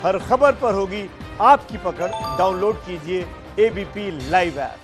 हर खबर पर होगी आपकी पकड़। डाउनलोड कीजिए एबीपी लाइव ऐप।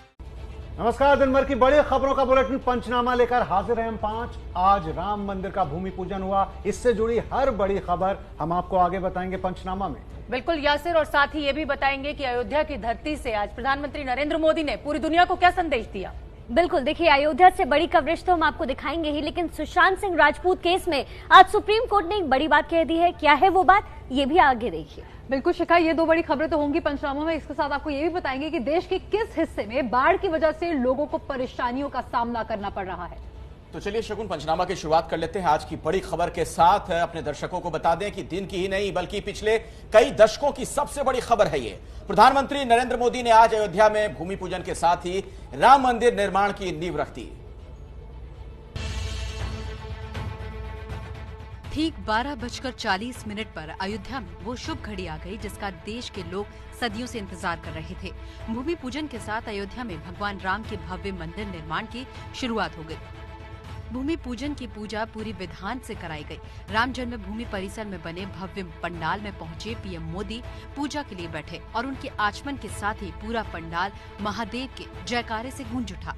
नमस्कार, दिन भर की बड़ी खबरों का बुलेटिन पंचनामा लेकर हाजिर हैं हम 5। आज राम मंदिर का भूमि पूजन हुआ, इससे जुड़ी हर बड़ी खबर हम आपको आगे बताएंगे पंचनामा में। बिल्कुल यासिर, और साथ ही ये भी बताएंगे कि अयोध्या की धरती से आज प्रधानमंत्री नरेंद्र मोदी ने पूरी दुनिया को क्या संदेश दिया। बिल्कुल, देखिए अयोध्या से बड़ी कवरेज तो हम आपको दिखाएंगे ही, लेकिन सुशांत सिंह राजपूत केस में आज सुप्रीम कोर्ट ने एक बड़ी बात कह दी है। क्या है वो बात, ये भी आगे देखिए। बिल्कुल शिखा, ये दो बड़ी खबरें तो होंगी पंचनामा में। इसके साथ आपको ये भी बताएंगे कि देश के किस हिस्से में बाढ़ की वजह से लोगों को परेशानियों का सामना करना पड़ रहा है। तो चलिए शगुन, पंचनामा की शुरुआत कर लेते हैं आज की बड़ी खबर के साथ। अपने दर्शकों को बता दें कि दिन की ही नहीं बल्कि पिछले कई दशकों की सबसे बड़ी खबर है ये। प्रधानमंत्री नरेंद्र मोदी ने आज अयोध्या में भूमि पूजन के साथ ही राम मंदिर निर्माण की नींव रख दी। ठीक 12:40 पर अयोध्या में वो शुभ घड़ी आ गई जिसका देश के लोग सदियों से इंतजार कर रहे थे। भूमि पूजन के साथ अयोध्या में भगवान राम के भव्य मंदिर निर्माण की शुरुआत हो गई। भूमि पूजन की पूजा पूरी विधान से कराई गई। राम जन्मभूमि परिसर में बने भव्य पंडाल में पहुंचे पीएम मोदी पूजा के लिए बैठे और उनके आचमन के साथ ही पूरा पंडाल महादेव के जयकारे से गूंज उठा।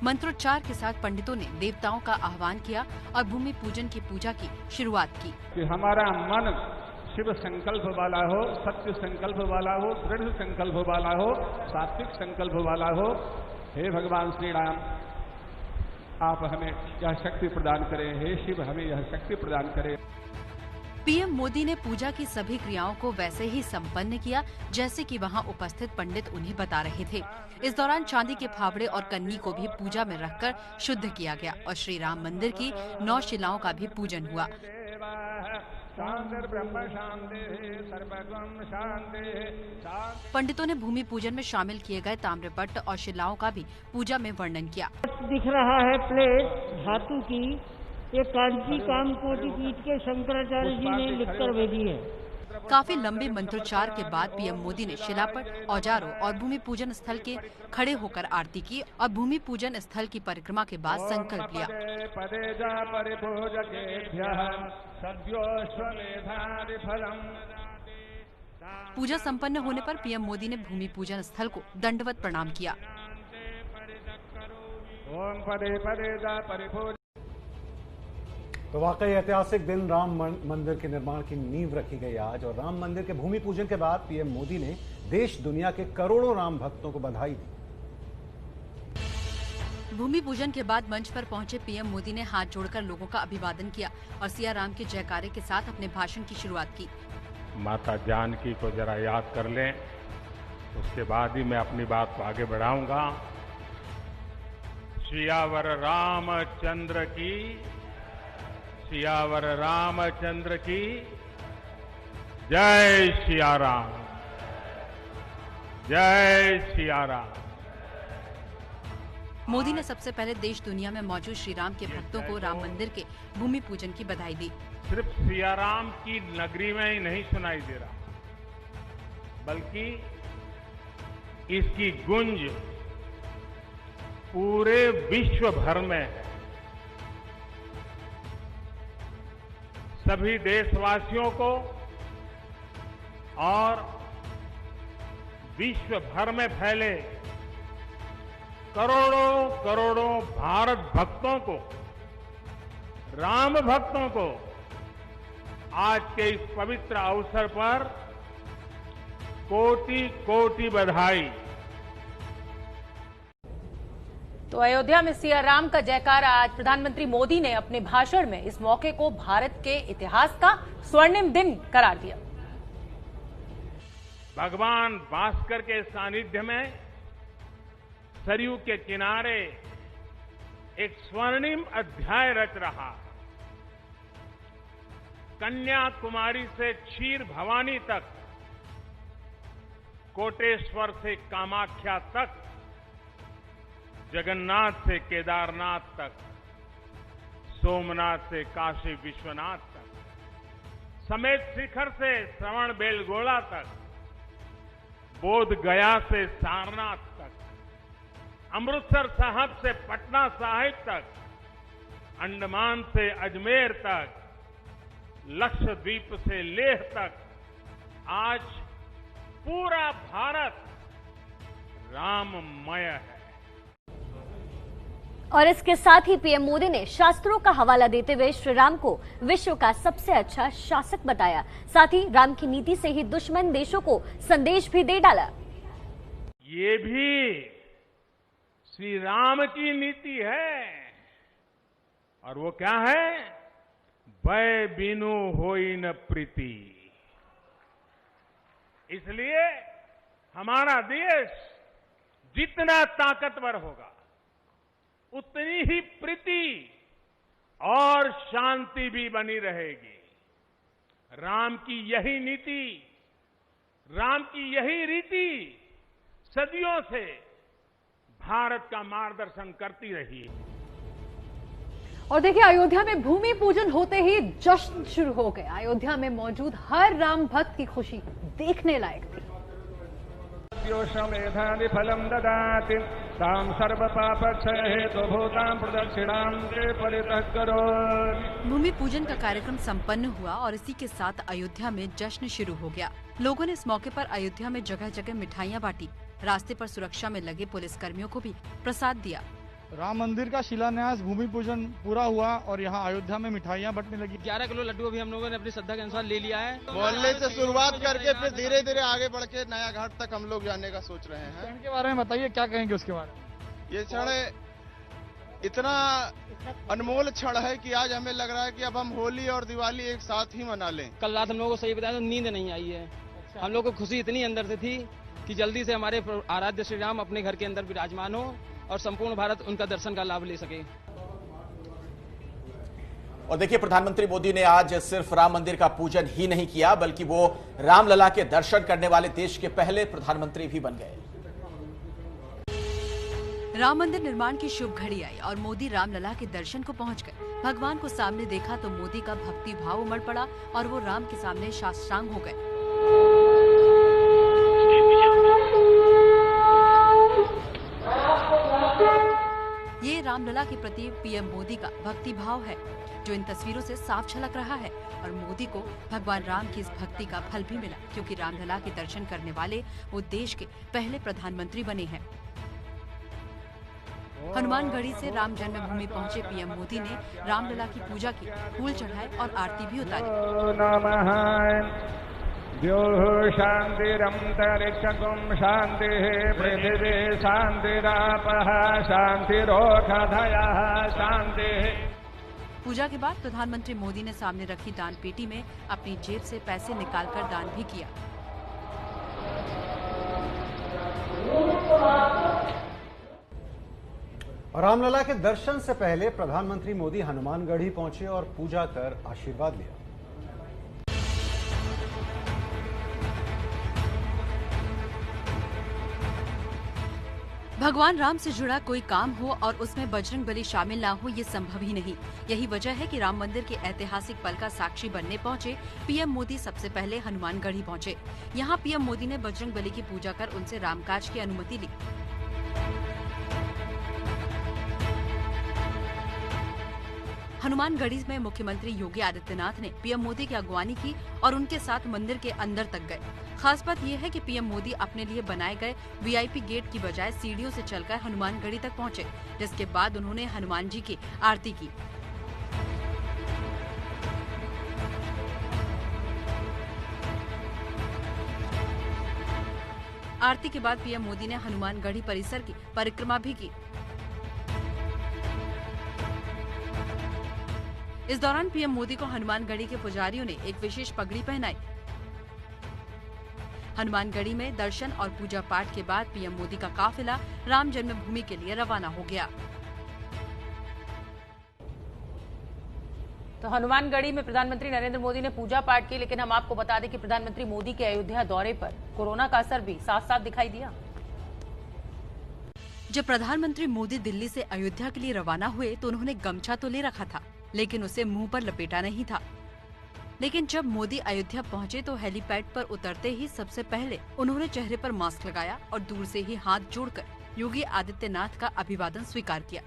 मंत्रोच्चार के साथ पंडितों ने देवताओं का आह्वान किया और भूमि पूजन की पूजा की शुरुआत की। कि हमारा मन शिव संकल्प वाला हो, सत्य संकल्प वाला हो, दृढ़ संकल्प वाला हो, सात्विक संकल्प वाला हो। हे भगवान श्री राम, आप हमें यह शक्ति प्रदान करें। हे शिव, हमें यह शक्ति प्रदान करें। पीएम मोदी ने पूजा की सभी क्रियाओं को वैसे ही संपन्न किया जैसे कि वहां उपस्थित पंडित उन्हें बता रहे थे। इस दौरान चांदी के फावड़े और कन्नी को भी पूजा में रखकर शुद्ध किया गया और श्री राम मंदिर की 9 शिलाओं का भी पूजन हुआ। पंडितों ने भूमि पूजन में शामिल किए गए ताम्रपट्ट और शिलाओं का भी पूजा में वर्णन किया। दिख रहा है प्लेट धातु की, ये कांची कामकोटि पीठ के शंकराचार्य जी ने लिखकर भेजी है। काफी लंबे मंत्रोच्चार के बाद पीएम मोदी ने शिलापट, औजारों और भूमि पूजन स्थल के खड़े होकर आरती की और भूमि पूजन स्थल की परिक्रमा के बाद संकल्प लिया। पूजा संपन्न होने पर पीएम मोदी ने भूमि पूजन स्थल को दंडवत प्रणाम किया। तो वाकई ऐतिहासिक दिन, राम मंदिर के निर्माण की नींव रखी गई आज। और राम मंदिर के भूमि पूजन के बाद पीएम मोदी ने देश दुनिया के करोड़ों राम भक्तों को बधाई दी। भूमि पूजन के बाद मंच पर पहुंचे पीएम मोदी ने हाथ जोड़कर लोगों का अभिवादन किया और सिया राम के जयकारे के साथ अपने भाषण की शुरुआत की। माता जानकी को जरा याद कर लें, उसके बाद ही मैं अपनी बात को आगे बढ़ाऊंगा। सियावर रामचंद्र की, सियावर रामचंद्र की जय सिया राम, जय सिया राम। मोदी ने सबसे पहले देश दुनिया में मौजूद श्री राम के भक्तों को राम मंदिर के भूमि पूजन की बधाई दी। सिर्फ सिया राम की नगरी में ही नहीं सुनाई दे रहा, बल्कि इसकी गूंज पूरे विश्व भर में है। सभी देशवासियों को और विश्व भर में फैले करोड़ों करोड़ों भारत भक्तों को, राम भक्तों को आज के इस पवित्र अवसर पर कोटि कोटि बधाई। तो अयोध्या में सिया राम का जयकारा आज प्रधानमंत्री मोदी ने अपने भाषण में इस मौके को भारत के इतिहास का स्वर्णिम दिन करार दिया। भगवान भास्कर के सानिध्य में सरयू के किनारे एक स्वर्णिम अध्याय रच रहा। कन्याकुमारी से क्षीर भवानी तक, कोटेश्वर से कामाख्या तक, जगन्नाथ से केदारनाथ तक, सोमनाथ से काशी विश्वनाथ तक, समेत शिखर से श्रवण बेलगोला तक, बोध गया से सारनाथ तक, अमृतसर साहब से पटना साहिब तक, अंडमान से अजमेर तक, लक्षद्वीप से लेह तक आज पूरा भारत राममय है। और इसके साथ ही पीएम मोदी ने शास्त्रों का हवाला देते हुए श्री राम को विश्व का सबसे अच्छा शासक बताया। साथ ही राम की नीति से ही दुश्मन देशों को संदेश भी दे डाला। ये भी श्री राम की नीति है और वो क्या है? भय बिनु होई न प्रीति। इसलिए हमारा देश जितना ताकतवर होगा उतनी ही प्रीति और शांति भी बनी रहेगी। राम की यही नीति, राम की यही रीति सदियों से भारत का मार्गदर्शन करती रही है। और देखिए, अयोध्या में भूमि पूजन होते ही जश्न शुरू हो गया। अयोध्या में मौजूद हर राम भक्त की खुशी देखने लायक थी। फलम ददाति ताम सर्व पापक्षय हेतुभूतां प्रदक्षिणां ते परितः करो। भूमि पूजन का कार्यक्रम संपन्न हुआ और इसी के साथ अयोध्या में जश्न शुरू हो गया। लोगों ने इस मौके पर अयोध्या में जगह जगह मिठाइयां बांटी। रास्ते पर सुरक्षा में लगे पुलिसकर्मियों को भी प्रसाद दिया। राम मंदिर का शिलान्यास भूमि पूजन पूरा हुआ और यहाँ अयोध्या में मिठाइयां बंटने लगी। 11 किलो लड्डू अभी हम लोगों ने अपनी श्रद्धा के अनुसार ले लिया है। मोहल्ले से शुरुआत करके फिर धीरे धीरे आगे बढ़ के नया घाट तक हम लोग जाने का सोच रहे हैं। क्षण के बारे में बताइए, क्या कहेंगे उसके बारे में? ये क्षण इतना अनमोल क्षण है कि आज हमें लग रहा है कि अब हम होली और दिवाली एक साथ ही मना लें। कल रात हम लोगों को सही बताया तो नींद नहीं आई है। हम लोग को खुशी इतनी अंदर से थी कि जल्दी से हमारे आराध्य श्री राम अपने घर के अंदर विराजमान हो और संपूर्ण भारत उनका दर्शन का लाभ ले सके। और देखिए, प्रधानमंत्री मोदी ने आज सिर्फ राम मंदिर का पूजन ही नहीं किया बल्कि वो रामलला के दर्शन करने वाले देश के पहले प्रधानमंत्री भी बन गए। राम मंदिर निर्माण की शुभ घड़ी आई और मोदी रामलला के दर्शन को पहुंच गए। भगवान को सामने देखा तो मोदी का भक्ति भाव उमड़ पड़ा और वो राम के सामने साष्टांग हो गए। ये रामलला के प्रति पीएम मोदी का भक्ति भाव है जो इन तस्वीरों से साफ झलक रहा है। और मोदी को भगवान राम की इस भक्ति का फल भी मिला क्योंकि रामलला के दर्शन करने वाले वो देश के पहले प्रधानमंत्री बने हैं। हनुमानगढ़ी से राम जन्मभूमि पहुंचे पीएम मोदी ने रामलला की पूजा की, फूल चढ़ाए और आरती भी उतारी। शांतिरंतरिक्षकुम शांति पृथिवी शांतिरापः शांतिरोषधयः शांति। पूजा के बाद प्रधानमंत्री मोदी ने सामने रखी दान पेटी में अपनी जेब से पैसे निकालकर दान भी किया। रामलला के दर्शन से पहले प्रधानमंत्री मोदी हनुमानगढ़ी पहुंचे और पूजा कर आशीर्वाद लिया। भगवान राम से जुड़ा कोई काम हो और उसमें बजरंगबली शामिल ना हो, ये संभव ही नहीं। यही वजह है कि राम मंदिर के ऐतिहासिक पल का साक्षी बनने पहुंचे पीएम मोदी सबसे पहले हनुमानगढ़ी पहुंचे। यहां पीएम मोदी ने बजरंगबली की पूजा कर उनसे रामकाज की अनुमति ली। हनुमानगढ़ी में मुख्यमंत्री योगी आदित्यनाथ ने पीएम मोदी की अगवानी की और उनके साथ मंदिर के अंदर तक गए। खास बात यह है कि पीएम मोदी अपने लिए बनाए गए वीआईपी गेट की बजाय सीढ़ियों से चलकर हनुमानगढ़ी तक पहुंचे, जिसके बाद उन्होंने हनुमान जी की आरती की। आरती के बाद पीएम मोदी ने हनुमानगढ़ी परिसर की परिक्रमा भी की। इस दौरान पीएम मोदी को हनुमानगढ़ी के पुजारियों ने एक विशेष पगड़ी पहनाई। हनुमानगढ़ी में दर्शन और पूजा पाठ के बाद पीएम मोदी का काफिला राम जन्मभूमि के लिए रवाना हो गया। तो हनुमानगढ़ी में प्रधानमंत्री नरेंद्र मोदी ने पूजा पाठ की, लेकिन हम आपको बता दें कि प्रधानमंत्री मोदी के अयोध्या दौरे पर कोरोना का असर भी साफ साफ दिखाई दिया। जब प्रधानमंत्री मोदी दिल्ली से अयोध्या के लिए रवाना हुए तो उन्होंने गमछा तो ले रखा था, लेकिन उसे मुंह पर लपेटा नहीं था। लेकिन जब मोदी अयोध्या पहुंचे तो हेलीपैड पर उतरते ही सबसे पहले उन्होंने चेहरे पर मास्क लगाया और दूर से ही हाथ जोड़कर योगी आदित्यनाथ का अभिवादन स्वीकार किया।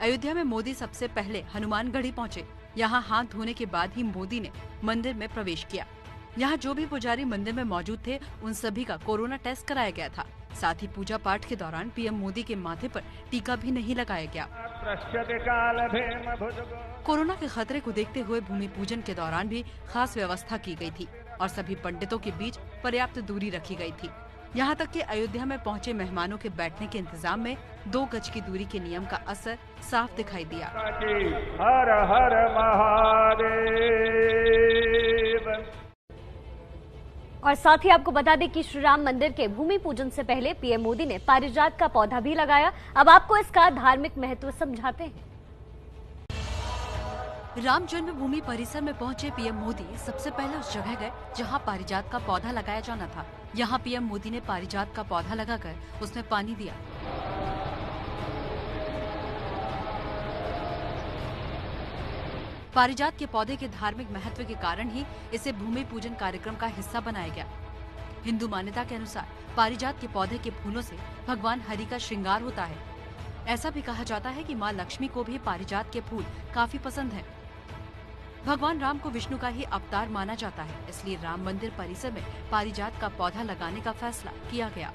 अयोध्या में मोदी सबसे पहले हनुमानगढ़ी पहुंचे। यहाँ हाथ धोने के बाद ही मोदी ने मंदिर में प्रवेश किया। यहाँ जो भी पुजारी मंदिर में मौजूद थे उन सभी का कोरोना टेस्ट कराया गया था। साथ ही पूजा पाठ के दौरान पीएम मोदी के माथे पर टीका भी नहीं लगाया गया। कोरोना के खतरे को देखते हुए भूमि पूजन के दौरान भी खास व्यवस्था की गई थी और सभी पंडितों के बीच पर्याप्त दूरी रखी गई थी। यहाँ तक कि अयोध्या में पहुँचे मेहमानों के बैठने के इंतजाम में 2 गज की दूरी के नियम का असर साफ दिखाई दिया। हर हर महादेव। और साथ ही आपको बता दें कि श्री राम मंदिर के भूमि पूजन से पहले पीएम मोदी ने पारिजात का पौधा भी लगाया। अब आपको इसका धार्मिक महत्व समझाते हैं। राम जन्मभूमि परिसर में पहुंचे पीएम मोदी सबसे पहले उस जगह गए जहां पारिजात का पौधा लगाया जाना था। यहां पीएम मोदी ने पारिजात का पौधा लगाकर उसमें पानी दिया। पारिजात के पौधे के धार्मिक महत्व के कारण ही इसे भूमि पूजन कार्यक्रम का हिस्सा बनाया गया। हिंदू मान्यता के अनुसार पारिजात के पौधे के फूलों से भगवान हरि का श्रृंगार होता है। ऐसा भी कहा जाता है कि मां लक्ष्मी को भी पारिजात के फूल काफी पसंद हैं। भगवान राम को विष्णु का ही अवतार माना जाता है, इसलिए राम मंदिर परिसर में पारिजात का पौधा लगाने का फैसला किया गया।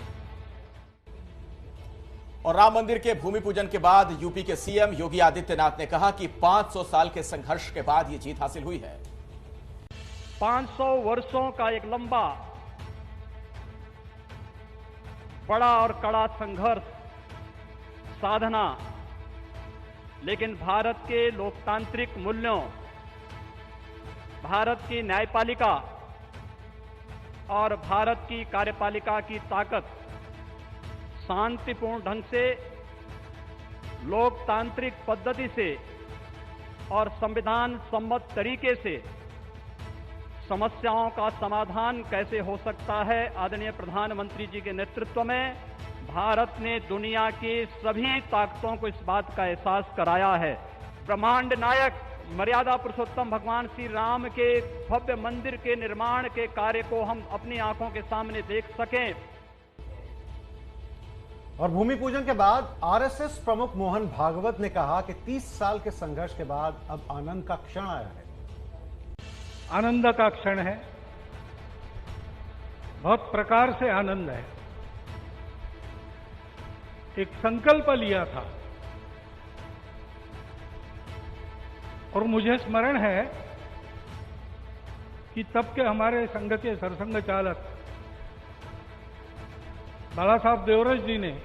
और राम मंदिर के भूमि पूजन के बाद यूपी के सीएम योगी आदित्यनाथ ने कहा कि 500 साल के संघर्ष के बाद ये जीत हासिल हुई है। 500 वर्षों का एक लंबा, बड़ा और कड़ा संघर्ष, साधना, लेकिन भारत के लोकतांत्रिक मूल्यों, भारत की न्यायपालिका और भारत की कार्यपालिका की ताकत शांतिपूर्ण ढंग से, लोकतांत्रिक पद्धति से और संविधान सम्मत तरीके से समस्याओं का समाधान कैसे हो सकता है, आदरणीय प्रधानमंत्री जी के नेतृत्व में भारत ने दुनिया की सभी ताकतों को इस बात का एहसास कराया है। ब्रह्मांड नायक मर्यादा पुरुषोत्तम भगवान श्री राम के भव्य मंदिर के निर्माण के कार्य को हम अपनी आंखों के सामने देख सकें। और भूमि पूजन के बाद आरएसएस प्रमुख मोहन भागवत ने कहा कि 30 साल के संघर्ष के बाद अब आनंद का क्षण आया है। आनंद का क्षण है, बहुत प्रकार से आनंद है। एक संकल्प लिया था और मुझे स्मरण है कि तब के हमारे संघ के सरसंघ चालक बाला साहब देवरज जी ने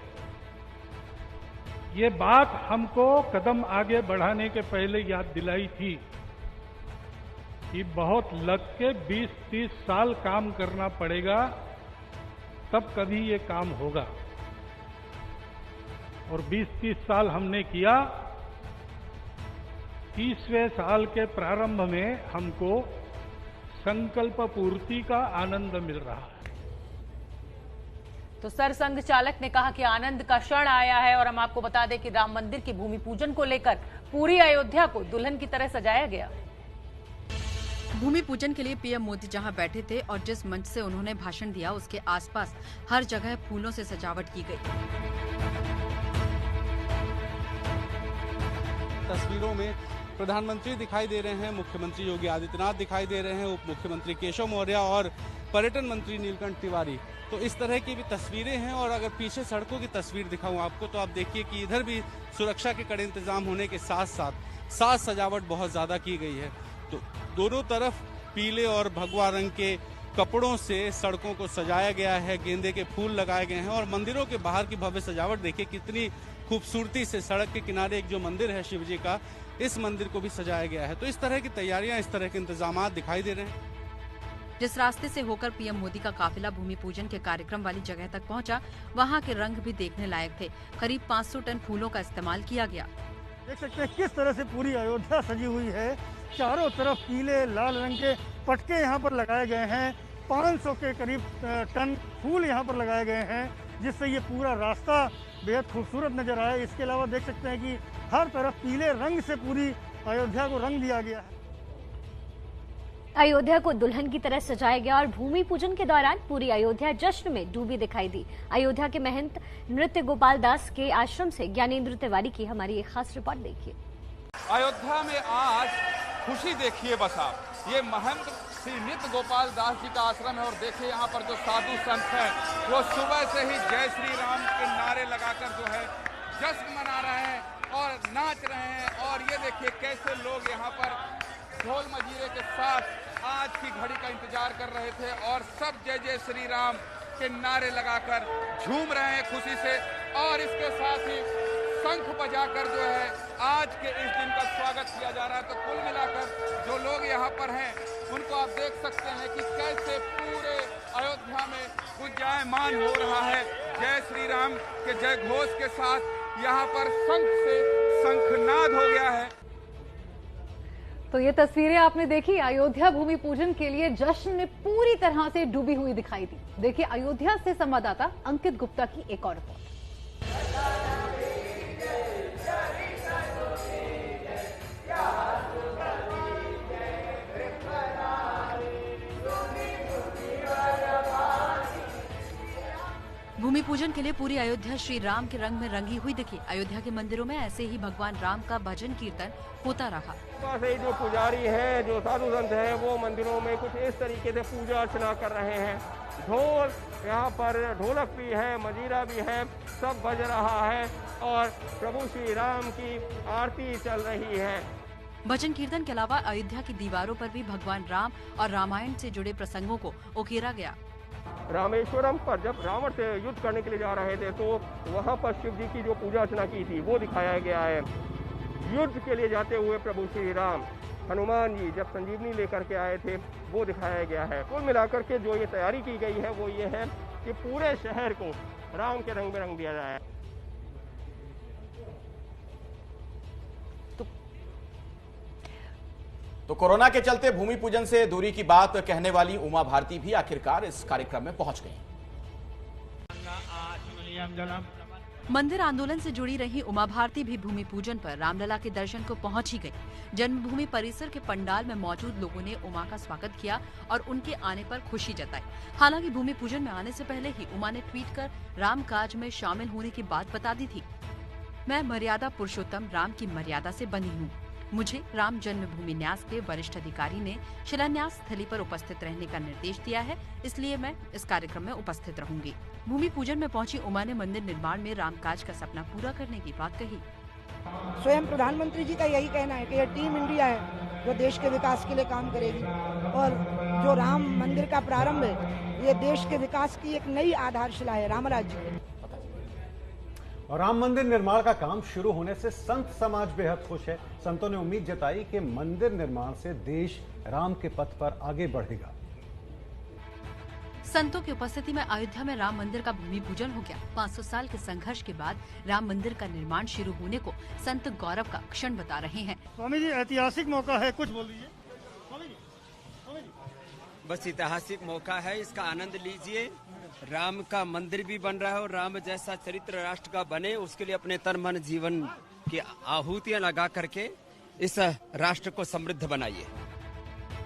ये बात हमको कदम आगे बढ़ाने के पहले याद दिलाई थी कि बहुत लग के 20-30 साल काम करना पड़ेगा, तब कभी ये काम होगा। और 20-30 साल हमने किया। 30वें साल के प्रारंभ में हमको संकल्प पूर्ति का आनंद मिल रहा है। तो सरसंघ चालक ने कहा कि आनंद का क्षण आया है। और हम आपको बता दें कि राम मंदिर की भूमि पूजन को लेकर पूरी अयोध्या को दुल्हन की तरह सजाया गया। भूमि पूजन के लिए पीएम मोदी जहां बैठे थे और जिस मंच से उन्होंने भाषण दिया उसके आसपास हर जगह फूलों से सजावट की गई। तस्वीरों में प्रधानमंत्री दिखाई दे रहे हैं, मुख्यमंत्री योगी आदित्यनाथ दिखाई दे रहे हैं, उप मुख्यमंत्री केशव मौर्य और पर्यटन मंत्री नीलकंठ तिवारी। तो इस तरह की भी तस्वीरें हैं। और अगर पीछे सड़कों की तस्वीर दिखाऊं आपको तो आप देखिए कि इधर भी सुरक्षा के कड़े इंतजाम होने के साथ साथ साज सजावट बहुत ज्यादा की गई है। तो दोनों तरफ पीले और भगवा रंग के कपड़ों से सड़कों को सजाया गया है, गेंदे के फूल लगाए गए हैं और मंदिरों के बाहर की भव्य सजावट देखिए कितनी खूबसूरती से। सड़क के किनारे एक जो मंदिर है शिव जी का, इस मंदिर को भी सजाया गया है। तो इस तरह की तैयारियां, इस तरह के इंतजाम दिखाई दे रहे हैं। जिस रास्ते से होकर पीएम मोदी का काफिला भूमि पूजन के कार्यक्रम वाली जगह तक पहुंचा, वहां के रंग भी देखने लायक थे। करीब 500 टन फूलों का इस्तेमाल किया गया। देख सकते हैं किस तरह से पूरी अयोध्या सजी हुई है। चारों तरफ पीले लाल रंग के पटके यहाँ पर लगाए गए हैं। 500 के करीब टन फूल यहाँ पर लगाए गए हैं, जिससे ये पूरा रास्ता बेहद खूबसूरत नजर आया। इसके अलावा देख सकते हैं कि हर तरफ पीले रंग से पूरी अयोध्या को रंग दिया गया है। अयोध्या को दुल्हन की तरह सजाया गया और भूमि पूजन के दौरान पूरी अयोध्या जश्न में डूबी दिखाई दी। अयोध्या के महंत नृत्य गोपाल दास के आश्रम से ज्ञानेंद्र तिवारी की हमारी एक खास रिपोर्ट देखिए। अयोध्या में आज खुशी देखिए बस आप। ये महंत श्री नित्य गोपाल दास जी का आश्रम है और देखिए यहाँ पर जो साधु संत हैं वो सुबह से ही जय श्री राम के नारे लगाकर जो है जश्न मना रहे हैं और नाच रहे हैं। और ये देखिए कैसे लोग यहाँ पर ढोल मजीरे के साथ आज की घड़ी का इंतजार कर रहे थे और सब जय जय श्री राम के नारे लगाकर झूम रहे हैं खुशी से। और इसके साथ ही शंख बजाकर जो है आज के इस दिन का स्वागत किया जा रहा है। तो कुल मिलाकर जो लोग यहाँ पर हैं उनको आप देख सकते हैं कि कैसे पूरे अयोध्या में गुंजायमान हो रहा है जय श्री राम के जय घोष के साथ। यहाँ पर शंख से शंखनाद हो गया है। तो ये तस्वीरें आपने देखी, अयोध्या भूमि पूजन के लिए जश्न में पूरी तरह से डूबी हुई दिखाई दी। देखिए अयोध्या से संवाददाता अंकित गुप्ता की एक और रिपोर्ट। भूमि पूजन के लिए पूरी अयोध्या श्री राम के रंग में रंगी हुई दिखी। अयोध्या के मंदिरों में ऐसे ही भगवान राम का भजन कीर्तन होता रहा। जो पुजारी हैं, जो साधु संत हैं, वो मंदिरों में कुछ इस तरीके से पूजा अर्चना कर रहे हैं। ढोल यहाँ पर ढोलक भी है, मजीरा भी है, सब बज रहा है और प्रभु श्री राम की आरती चल रही है। भजन कीर्तन के अलावा अयोध्या की दीवारों पर भी भगवान राम और रामायण से जुड़े प्रसंगों को उकेरा गया। रामेश्वरम पर जब रावण से युद्ध करने के लिए जा रहे थे तो वहाँ पर शिव जी की जो पूजा अर्चना की थी वो दिखाया गया है। युद्ध के लिए जाते हुए प्रभु श्री राम, हनुमान जी जब संजीवनी लेकर के आए थे वो दिखाया गया है। कुल मिलाकर के जो ये तैयारी की गई है वो ये है कि पूरे शहर को राम के रंग में रंग दिया जाए। तो कोरोना के चलते भूमि पूजन से दूरी की बात कहने वाली उमा भारती भी आखिरकार इस कार्यक्रम में पहुंच गई। मंदिर आंदोलन से जुड़ी रही उमा भारती भी भूमि पूजन पर रामलला के दर्शन को पहुंच ही गई। जन्मभूमि परिसर के पंडाल में मौजूद लोगों ने उमा का स्वागत किया और उनके आने पर खुशी जताई। हालांकि भूमि पूजन में आने से पहले ही उमा ने ट्वीट कर राम काज में शामिल होने की बात बता दी थी। मैं मर्यादा पुरुषोत्तम राम की मर्यादा से बनी हूँ। मुझे राम जन्मभूमि न्यास के वरिष्ठ अधिकारी ने शिलान्यास स्थली पर उपस्थित रहने का निर्देश दिया है, इसलिए मैं इस कार्यक्रम में उपस्थित रहूंगी। भूमि पूजन में पहुंची उमा ने मंदिर निर्माण में रामकाज का सपना पूरा करने की बात कही। स्वयं प्रधानमंत्री जी का यही कहना है कि यह टीम इंडिया है जो देश के विकास के लिए काम करेगी और जो राम मंदिर का प्रारंभ है ये देश के विकास की एक नई आधारशिला है रामराज्य की। और राम मंदिर निर्माण का काम शुरू होने से संत समाज बेहद खुश है। संतों ने उम्मीद जताई कि मंदिर निर्माण से देश राम के पथ पर आगे बढ़ेगा। संतों की उपस्थिति में अयोध्या में राम मंदिर का भूमि पूजन हो गया। 500 साल के संघर्ष के बाद राम मंदिर का निर्माण शुरू होने को संत गौरव का क्षण बता रहे हैं। स्वामी जी ऐतिहासिक मौका है, कुछ बोल दीजिए। बस ऐतिहासिक मौका है, इसका आनंद लीजिए। राम का मंदिर भी बन रहा है और राम जैसा चरित्र राष्ट्र का बने उसके लिए अपने तन मन जीवन की आहुतियां लगा करके इस राष्ट्र को समृद्ध बनाइए।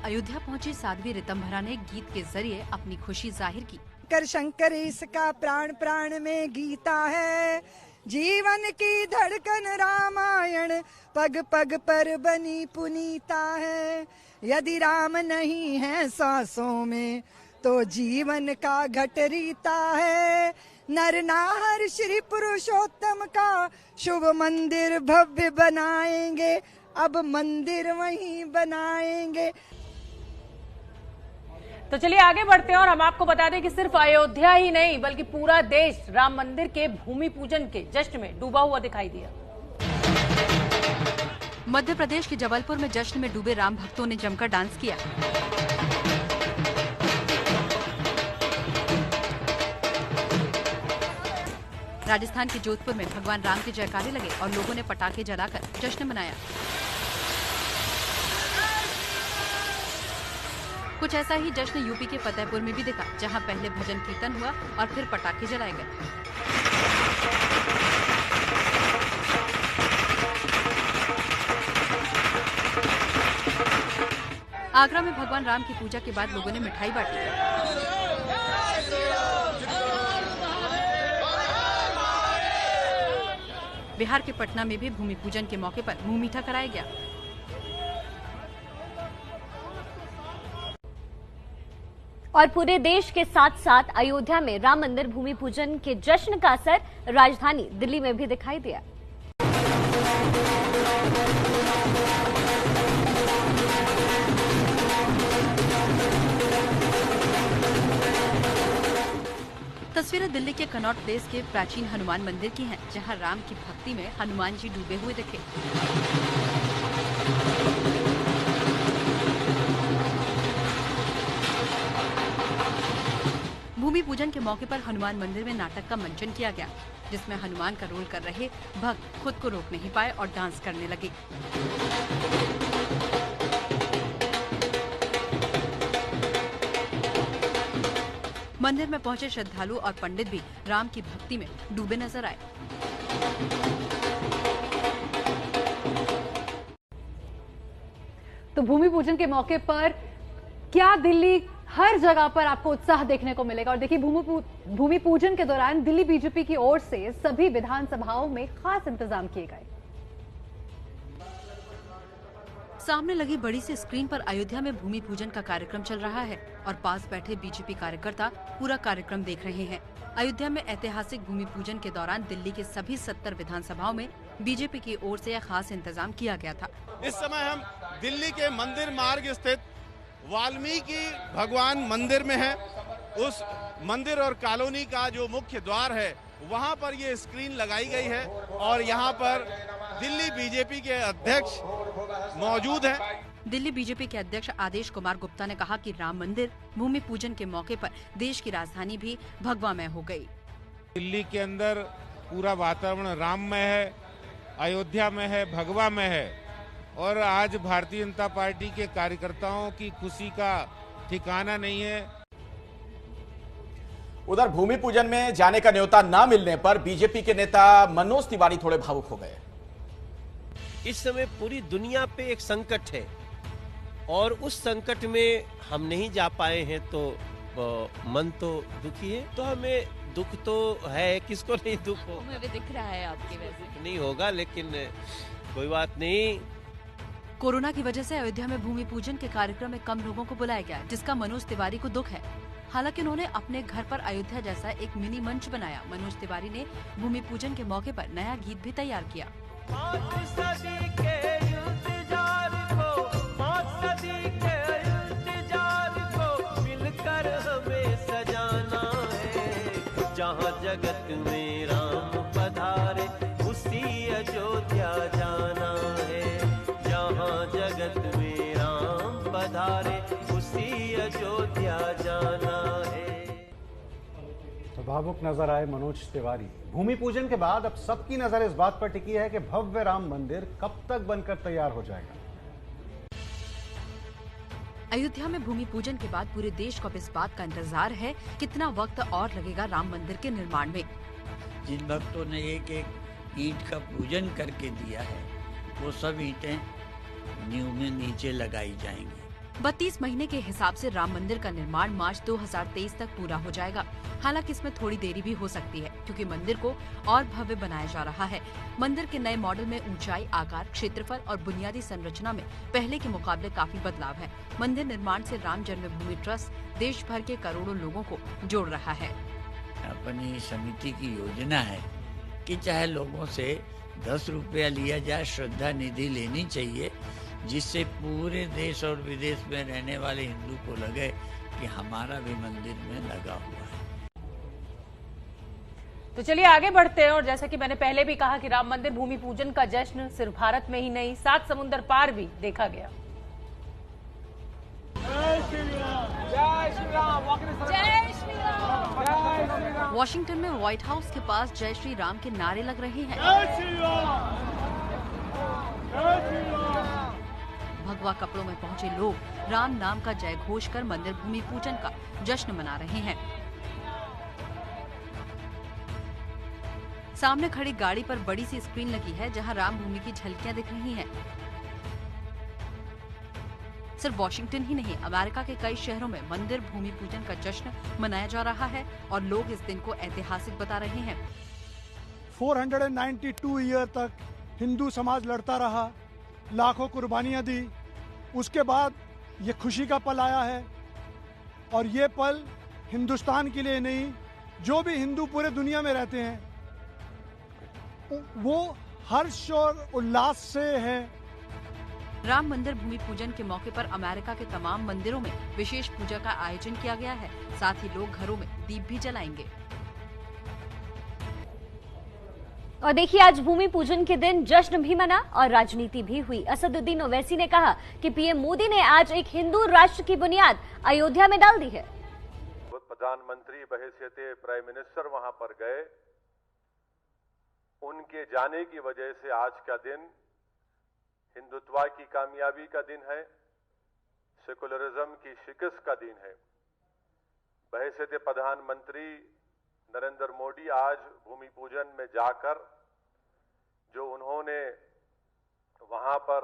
अयोध्या पहुंची साध्वी ऋतंभरा ने गीत के जरिए अपनी खुशी जाहिर की। कर शंकर इसका प्राण प्राण में गीता है, जीवन की धड़कन रामायण पग पग पर बनी पुनीता है। यदि राम नहीं है सांसों में तो जीवन का घट रीता है। नर नाहर श्री पुरुषोत्तम का शुभ मंदिर भव्य बनाएंगे, अब मंदिर वहीं बनाएंगे। तो चलिए आगे बढ़ते हैं और हम आपको बता दें कि सिर्फ अयोध्या ही नहीं बल्कि पूरा देश राम मंदिर के भूमि पूजन के जश्न में डूबा हुआ दिखाई दिया। मध्य प्रदेश के जबलपुर में जश्न में डूबे राम भक्तों ने जमकर डांस किया। राजस्थान के जोधपुर में भगवान राम के जयकारे लगे और लोगों ने पटाखे जलाकर जश्न मनाया। कुछ ऐसा ही जश्न यूपी के फतेहपुर में भी दिखा, जहां पहले भजन कीर्तन हुआ और फिर पटाखे जलाए गए। आगरा में भगवान राम की पूजा के बाद लोगों ने मिठाई बांटी। बिहार के पटना में भी भूमि पूजन के मौके पर मुंह मीठा कराया गया। और पूरे देश के साथ साथ अयोध्या में राम मंदिर भूमि पूजन के जश्न का असर राजधानी दिल्ली में भी दिखाई दिया। तस्वीरें दिल्ली के कनॉट प्लेस के प्राचीन हनुमान मंदिर की हैं, जहां राम की भक्ति में हनुमान जी डूबे हुए दिखे। भूमि पूजन के मौके पर हनुमान मंदिर में नाटक का मंचन किया गया, जिसमें हनुमान का रोल कर रहे भक्त खुद को रोक नहीं पाए और डांस करने लगे। मंदिर में पहुंचे श्रद्धालु और पंडित भी राम की भक्ति में डूबे नजर आए। तो भूमि पूजन के मौके पर क्या दिल्ली हर जगह पर आपको उत्साह देखने को मिलेगा। और देखिए, भूमि पूजन के दौरान दिल्ली बीजेपी की ओर से सभी विधानसभाओं में खास इंतजाम किए गए। सामने लगी बड़ी सी स्क्रीन पर अयोध्या में भूमि पूजन का कार्यक्रम चल रहा है और पास बैठे बीजेपी कार्यकर्ता पूरा कार्यक्रम देख रहे हैं। अयोध्या में ऐतिहासिक भूमि पूजन के दौरान दिल्ली के सभी 70 विधानसभाओं में बीजेपी की ओर से यह खास इंतजाम किया गया था। इस समय हम दिल्ली के मंदिर मार्ग स्थित वाल्मीकि भगवान मंदिर में है। उस मंदिर और कॉलोनी का जो मुख्य द्वार है वहां पर ये स्क्रीन लगाई गई है और यहाँ पर दिल्ली बीजेपी के अध्यक्ष मौजूद हैं। दिल्ली बीजेपी के अध्यक्ष आदेश कुमार गुप्ता ने कहा कि राम मंदिर भूमि पूजन के मौके पर देश की राजधानी भी भगवामय हो गई। दिल्ली के अंदर पूरा वातावरण राममय है, अयोध्या में है, भगवामय है और आज भारतीय जनता पार्टी के कार्यकर्ताओं की खुशी का ठिकाना नहीं है। उधर भूमि पूजन में जाने का न्योता न मिलने पर बीजेपी के नेता मनोज तिवारी थोड़े भावुक हो गए। इस समय पूरी दुनिया पे एक संकट है और उस संकट में हम नहीं जा पाए हैं तो मन तो दुखी है। तो हमें दुख तो है, किसको नहीं दुख हो। मुझे भी दिख रहा है आपके वैसे नहीं होगा, लेकिन कोई बात नहीं। कोरोना की वजह से अयोध्या में भूमि पूजन के कार्यक्रम में कम लोगों को बुलाया गया, जिसका मनोज तिवारी को दुख है। हालांकि उन्होंने अपने घर पर अयोध्या जैसा एक मिनी मंच बनाया। मनोज तिवारी ने भूमि पूजन के मौके पर नया गीत भी तैयार किया। 5 सदी के इंतजार को मिलकर हमें सजाना है। जहाँ जगत में राम पधारे उसी अयोध्या जाना है। जहाँ जगत में राम पधारे उसी अयोध्या जाना है। तो भावुक नजर आए मनोज तिवारी। भूमि पूजन के बाद अब सबकी नजर इस बात पर टिकी है कि भव्य राम मंदिर कब तक बनकर तैयार हो जाएगा। अयोध्या में भूमि पूजन के बाद पूरे देश को अब इस बात का इंतजार है कितना वक्त और लगेगा राम मंदिर के निर्माण में। जिन भक्तों ने एक एक ईंट का पूजन करके दिया है वो सब ईंटें नींव में नीचे लगाई जाएंगी। 32 महीने के हिसाब से राम मंदिर का निर्माण मार्च 2023 तक पूरा हो जाएगा। हालांकि इसमें थोड़ी देरी भी हो सकती है क्योंकि मंदिर को और भव्य बनाया जा रहा है। मंदिर के नए मॉडल में ऊंचाई, आकार, क्षेत्रफल और बुनियादी संरचना में पहले के मुकाबले काफी बदलाव है। मंदिर निर्माण से राम जन्मभूमि ट्रस्ट देश भर के करोड़ों लोगों को जोड़ रहा है। अपनी समिति की योजना है कि चाहे लोगों से 10 रुपया लिया जाए, श्रद्धा निधि लेनी चाहिए, जिससे पूरे देश और विदेश में रहने वाले हिंदू को लगे कि हमारा भी मंदिर में लगा हुआ है। तो चलिए आगे बढ़ते हैं। और जैसा कि मैंने पहले भी कहा कि राम मंदिर भूमि पूजन का जश्न सिर्फ भारत में ही नहीं, 7 समुंदर पार भी देखा गया। वॉशिंगटन में व्हाइट हाउस के पास जय श्री राम के नारे लग रहे हैं। भगवा कपड़ों में पहुंचे लोग राम नाम का जय घोष कर मंदिर भूमि पूजन का जश्न मना रहे हैं। सामने खड़ी गाड़ी पर बड़ी सी स्क्रीन लगी है जहां राम भूमि की झलकियां दिख रही हैं। सिर्फ वॉशिंगटन ही नहीं, अमेरिका के कई शहरों में मंदिर भूमि पूजन का जश्न मनाया जा रहा है और लोग इस दिन को ऐतिहासिक बता रहे हैं। 492 ईयर तक हिंदू समाज लड़ता रहा, लाखों कुर्बानियां दी, उसके बाद ये खुशी का पल आया है और ये पल हिंदुस्तान के लिए नहीं, जो भी हिंदू पूरे दुनिया में रहते हैं वो हर्ष और उल्लास से है। राम मंदिर भूमि पूजन के मौके पर अमेरिका के तमाम मंदिरों में विशेष पूजा का आयोजन किया गया है। साथ ही लोग घरों में दीप भी जलाएंगे। और देखिए, आज भूमि पूजन के दिन जश्न भी मना और राजनीति भी हुई। असदुद्दीन ओवैसी ने कहा कि पीएम मोदी ने आज एक हिंदू राष्ट्र की बुनियाद अयोध्या में डाल दी है। प्रधानमंत्री बहैसियते प्राइम मिनिस्टर वहां पर गए, उनके जाने की वजह से आज का दिन हिंदुत्व की कामयाबी का दिन है, सेकुलरिज्म की शिकस्त का दिन है। बहैसियते प्रधानमंत्री नरेंद्र मोदी आज भूमि पूजन में जाकर जो उन्होंने वहां पर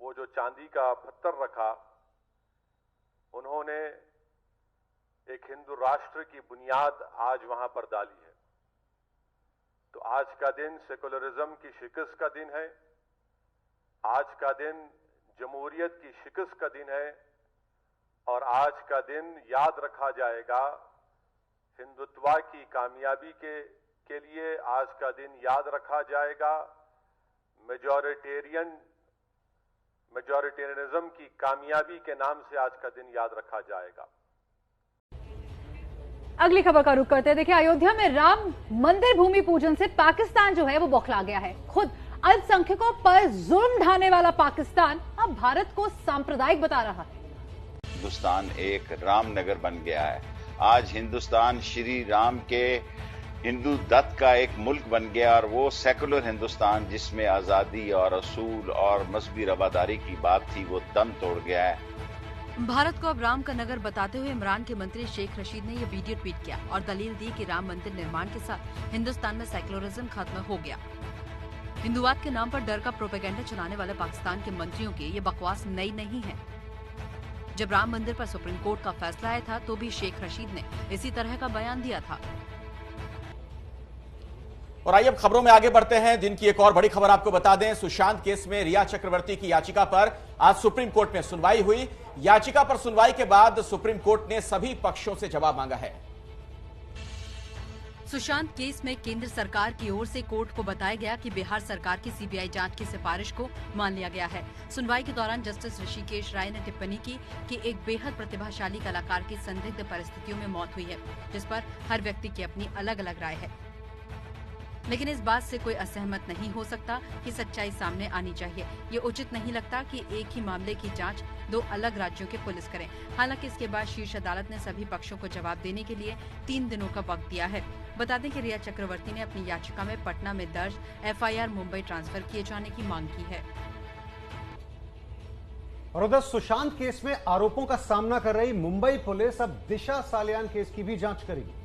वो जो चांदी का पत्थर रखा, उन्होंने एक हिंदू राष्ट्र की बुनियाद आज वहां पर डाली है। तो आज का दिन सेकुलरिज्म की शिकस्त का दिन है, आज का दिन जमहूरियत की शिकस्त का दिन है और आज का दिन याद रखा जाएगा हिंदुत्व की कामयाबी के लिए। आज का दिन याद रखा जाएगा मेजॉरिटेरियनिज्म की कामयाबी के नाम से आज का दिन याद रखा जाएगा। अगली खबर का रुख करते हैं। देखिए, अयोध्या में राम मंदिर भूमि पूजन से पाकिस्तान जो है वो बौखला गया है। खुद अल्पसंख्यकों पर जुल्म ढाने वाला पाकिस्तान अब भारत को सांप्रदायिक बता रहा है। हिंदुस्तान एक रामनगर बन गया है। आज हिंदुस्तान श्री राम के हिंदू दत्त का एक मुल्क बन गया और वो सेकुलर हिंदुस्तान जिसमें आजादी और असूल और मजहबी रवादारी की बात थी, वो दम तोड़ गया है। भारत को अब राम का नगर बताते हुए इमरान के मंत्री शेख रशीद ने यह वीडियो ट्वीट किया और दलील दी कि राम मंदिर निर्माण के साथ हिंदुस्तान में सेकुलरिज्म खत्म हो गया। हिंदुवाद के नाम पर डर का प्रोपेगेंडा चलाने वाले पाकिस्तान के मंत्रियों की ये बकवास नई नहीं है। जब राम मंदिर पर सुप्रीम कोर्ट का फैसला आया था तो भी शेख रशीद ने इसी तरह का बयान दिया था। और आइए अब खबरों में आगे बढ़ते हैं। दिन की एक और बड़ी खबर आपको बता दें, सुशांत केस में रिया चक्रवर्ती की याचिका पर आज सुप्रीम कोर्ट में सुनवाई हुई। याचिका पर सुनवाई के बाद सुप्रीम कोर्ट ने सभी पक्षों से जवाब मांगा है। सुशांत केस में केंद्र सरकार की ओर से कोर्ट को बताया गया कि बिहार सरकार की सीबीआई जांच की सिफारिश को मान लिया गया है। सुनवाई के दौरान जस्टिस ऋषिकेश राय ने टिप्पणी की कि एक बेहद प्रतिभाशाली कलाकार की संदिग्ध परिस्थितियों में मौत हुई है, जिस पर हर व्यक्ति की अपनी अलग अलग राय है, लेकिन इस बात से कोई असहमत नहीं हो सकता कि सच्चाई सामने आनी चाहिए। ये उचित नहीं लगता कि एक ही मामले की जांच दो अलग राज्यों के पुलिस करें। हालांकि इसके बाद शीर्ष अदालत ने सभी पक्षों को जवाब देने के लिए 3 दिनों का वक्त दिया है। बता दें कि रिया चक्रवर्ती ने अपनी याचिका में पटना में दर्ज एफआईआर मुंबई ट्रांसफर किए जाने की मांग की है। और उधर सुशांत केस में आरोपों का सामना कर रही मुंबई पुलिस अब दिशा सालियान केस की भी जांच करेगी।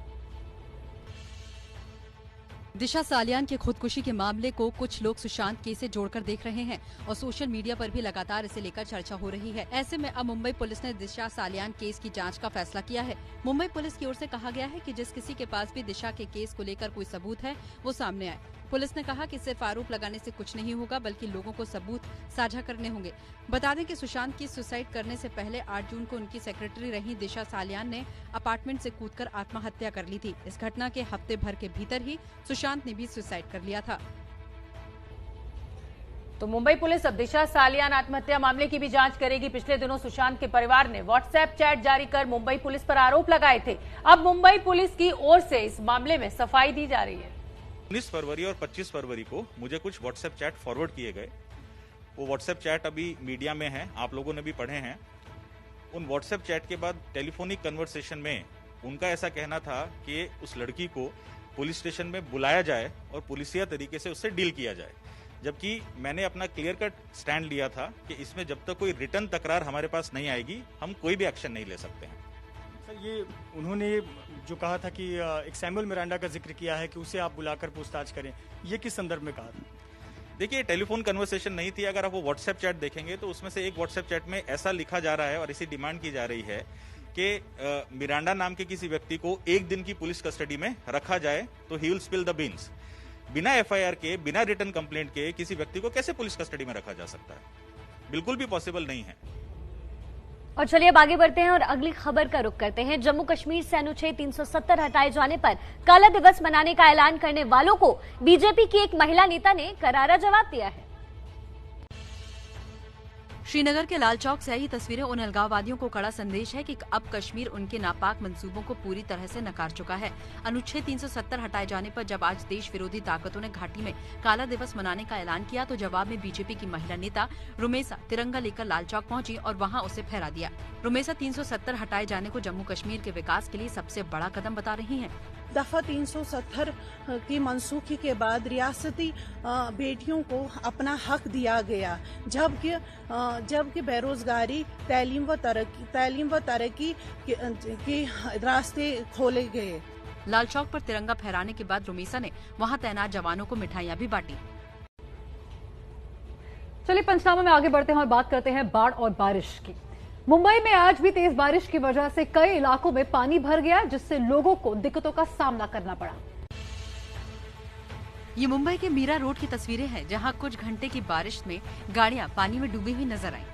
दिशा सालियान के खुदकुशी के मामले को कुछ लोग सुशांत केस से जोड़कर देख रहे हैं और सोशल मीडिया पर भी लगातार इसे लेकर चर्चा हो रही है। ऐसे में अब मुंबई पुलिस ने दिशा सालियान केस की जांच का फैसला किया है। मुंबई पुलिस की ओर से कहा गया है कि जिस किसी के पास भी दिशा के केस को लेकर कोई सबूत है वो सामने आए। पुलिस ने कहा कि सिर्फ आरोप लगाने से कुछ नहीं होगा, बल्कि लोगों को सबूत साझा करने होंगे। बता दें कि सुशांत की सुसाइड करने से पहले 8 जून को उनकी सेक्रेटरी रही दिशा सालियान ने अपार्टमेंट से कूदकर आत्महत्या कर ली थी। इस घटना के हफ्ते भर के भीतर ही सुशांत ने भी सुसाइड कर लिया था। तो मुंबई पुलिस अब दिशा सालियान आत्महत्या मामले की भी जांच करेगी। पिछले दिनों सुशांत के परिवार ने व्हाट्सएप चैट जारी कर मुंबई पुलिस पर आरोप लगाए थे। अब मुंबई पुलिस की ओर से इस मामले में सफाई दी जा रही है। 19 फरवरी और 25 फरवरी को मुझे कुछ व्हाट्सएप चैट फॉरवर्ड किए गए। वो व्हाट्सएप चैट अभी मीडिया में हैं, आप लोगों ने भी पढ़े हैं। उन व्हाट्सएप चैट के बाद टेलीफोनिक कन्वर्सेशन में उनका ऐसा कहना था कि उस लड़की को पुलिस स्टेशन में बुलाया जाए और पुलिसिया तरीके से उससे डील किया जाए, जबकि मैंने अपना क्लियर कट स्टैंड लिया था कि इसमें जब तक कोई रिटर्न तकरार हमारे पास नहीं आएगी हम कोई भी एक्शन नहीं ले सकते हैं। सर, ये उन्होंने जो कहा था कि एक सैमुअल मिरांडा का जिक्र किया है कि उसे आप बुलाकर पूछताछ करें, ये किस संदर्भ में कहा था? देखिए, टेलीफोन कन्वर्सेशन नहीं थी। अगर आप वो व्हाट्सएप चैट देखेंगे तो उसमें से एक व्हाट्सएप चैट में ऐसा लिखा जा रहा है और ऐसी डिमांड की जा रही है कि मिरांडा नाम के किसी व्यक्ति को 1 दिन की पुलिस कस्टडी में रखा जाए तो he will spill the beans. बिना एफआईआर के, बिना रिटर्न कंप्लेंट के किसी व्यक्ति को कैसे पुलिस कस्टडी में रखा जा सकता है? बिल्कुल भी पॉसिबल नहीं है। और चलिए अब आगे बढ़ते हैं और अगली खबर का रुख करते हैं। जम्मू कश्मीर से अनुच्छेद 370 हटाए जाने पर काला दिवस मनाने का ऐलान करने वालों को बीजेपी की एक महिला नेता ने करारा जवाब दिया है। श्रीनगर के लाल चौक से आई तस्वीरें उन अलगाववादियों को कड़ा संदेश है कि अब कश्मीर उनके नापाक मंसूबों को पूरी तरह से नकार चुका है। अनुच्छेद 370 हटाए जाने पर जब आज देश विरोधी ताकतों ने घाटी में काला दिवस मनाने का ऐलान किया तो जवाब में बीजेपी की महिला नेता रुमेसा तिरंगा लेकर लाल चौक पहुंची और वहां उसे फहरा दिया। रुमेसा 370 हटाए जाने को जम्मू कश्मीर के विकास के लिए सबसे बड़ा कदम बता रही है। दफा 370 की मनसूखी के बाद रियासती बेटियों को अपना हक दिया गया, जबकि बेरोजगारी, तालीम व तरक्की के रास्ते खोले गए। लाल चौक पर तिरंगा फहराने के बाद रुमेसा ने वहां तैनात जवानों को मिठाइयां भी बांटी। चलिए पंचनामा में आगे बढ़ते हैं और बात करते हैं बाढ़ और बारिश की। मुंबई में आज भी तेज बारिश की वजह से कई इलाकों में पानी भर गया, जिससे लोगों को दिक्कतों का सामना करना पड़ा। ये मुंबई के मीरा रोड की तस्वीरें हैं, जहां कुछ घंटे की बारिश में गाड़ियां पानी में डूबी हुई नजर आईं।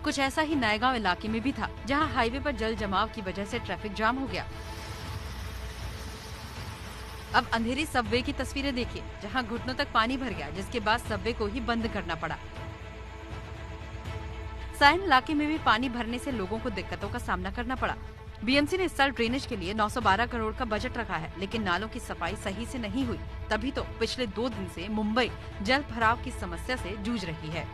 कुछ ऐसा ही नायगांव इलाके में भी था, जहां हाईवे पर जल जमाव की वजह से ट्रैफिक जाम हो गया। अब अंधेरी सबवे की तस्वीरें देखिए, जहां घुटनों तक पानी भर गया, जिसके बाद सबवे को ही बंद करना पड़ा। सायन इलाके में भी पानी भरने से लोगों को दिक्कतों का सामना करना पड़ा। बीएमसी ने इस साल ड्रेनेज के लिए 912 करोड़ का बजट रखा है, लेकिन नालों की सफाई सही से नहीं हुई। तभी तो पिछले 2 दिन से मुंबई जल भराव की समस्या से जूझ रही है।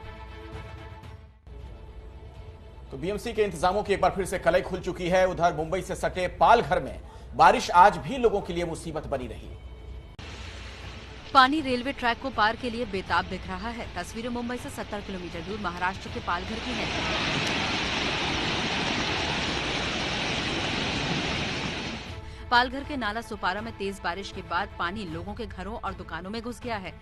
तो बीएमसी के इंतजामों की एक बार फिर से कलई खुल चुकी है। उधर मुंबई से सटे पालघर में बारिश आज भी लोगों के लिए मुसीबत बनी रही। पानी रेलवे ट्रैक को पार के लिए बेताब दिख रहा है। तस्वीरें मुंबई से 70 किलोमीटर दूर महाराष्ट्र के पालघर की हैं। पालघर के नाला सुपारा में तेज बारिश के बाद पानी लोगों के घरों और दुकानों में घुस गया है।